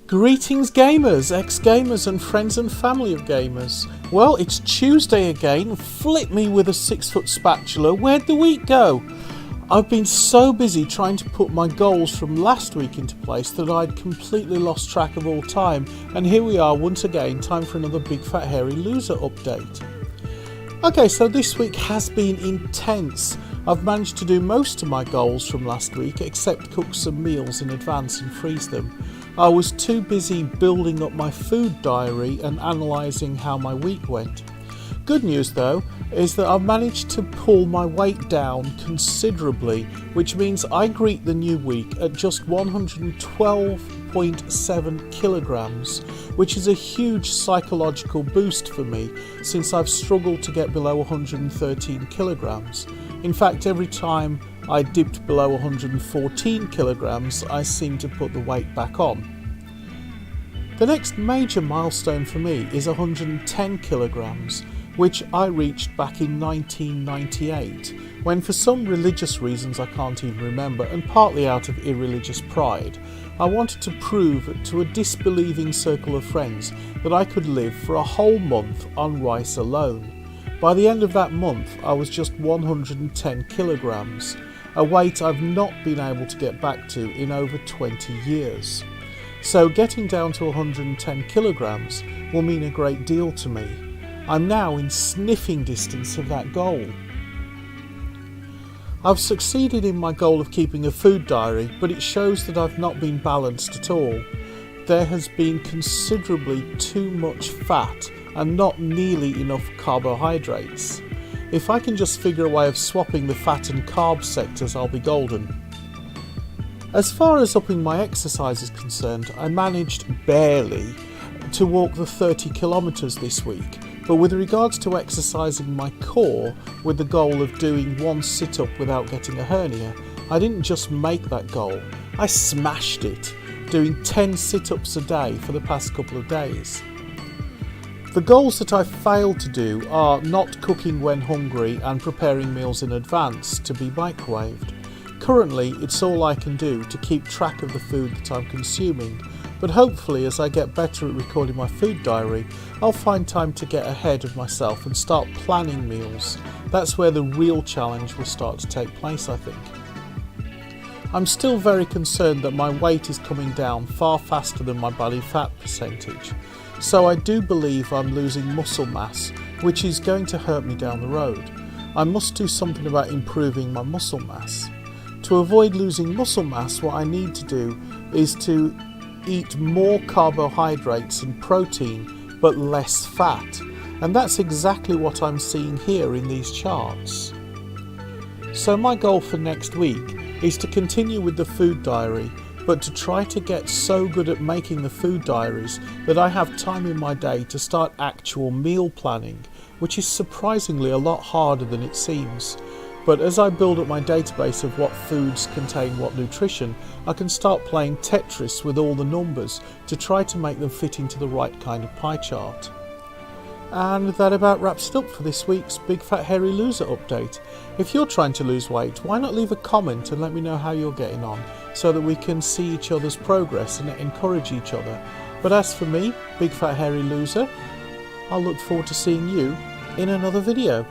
Greetings gamers, ex-gamers and friends and family of gamers. Well, it's Tuesday again. Flip me with a 6-foot spatula. Where'd the week go? I've been so busy trying to put my goals from last week into place that I'd completely lost track of all time. And here we are once again, time for another Big Fat Hairy Loser update. Okay, so this week has been intense. I've managed to do most of my goals from last week except cook some meals in advance and freeze them. I was too busy building up my food diary and analysing how my week went. Good news though is that I've managed to pull my weight down considerably, which means I greet the new week at just 112.7 kilograms, which is a huge psychological boost for me since I've struggled to get below 113 kilograms. In fact, every time I dipped below 114 kilograms, I seem to put the weight back on. The next major milestone for me is 110 kilograms, which I reached back in 1998, when for some religious reasons I can't even remember, and partly out of irreligious pride, I wanted to prove to a disbelieving circle of friends that I could live for a whole month on rice alone. By the end of that month, I was just 110 kilograms, a weight I've not been able to get back to in over 20 years. So getting down to 110 kilograms will mean a great deal to me. I'm now in sniffing distance of that goal. I've succeeded in my goal of keeping a food diary, but it shows that I've not been balanced at all. There has been considerably too much fat and not nearly enough carbohydrates. If I can just figure a way of swapping the fat and carb sectors, I'll be golden. As far as upping my exercise is concerned, I managed barely to walk the 30 kilometres this week, but with regards to exercising my core with the goal of doing one sit-up without getting a hernia, I didn't just make that goal, I smashed it, doing 10 sit-ups a day for the past couple of days. The goals that I've failed to do are not cooking when hungry and preparing meals in advance to be microwaved. Currently, it's all I can do to keep track of the food that I'm consuming, but hopefully as I get better at recording my food diary, I'll find time to get ahead of myself and start planning meals. That's where the real challenge will start to take place, I think. I'm still very concerned that my weight is coming down far faster than my body fat percentage, so I do believe I'm losing muscle mass, which is going to hurt me down the road. I must do something about improving my muscle mass. To avoid losing muscle mass, what I need to do is to eat more carbohydrates and protein, but less fat. And that's exactly what I'm seeing here in these charts. So my goal for next week is to continue with the food diary, but to try to get so good at making the food diaries that I have time in my day to start actual meal planning, which is surprisingly a lot harder than it seems. But as I build up my database of what foods contain what nutrition, I can start playing Tetris with all the numbers to try to make them fit into the right kind of pie chart. And that about wraps it up for this week's Big Fat Hairy Loser update. If you're trying to lose weight, why not leave a comment and let me know how you're getting on, so that we can see each other's progress and encourage each other. But as for me, Big Fat Hairy Loser, I'll look forward to seeing you in another video.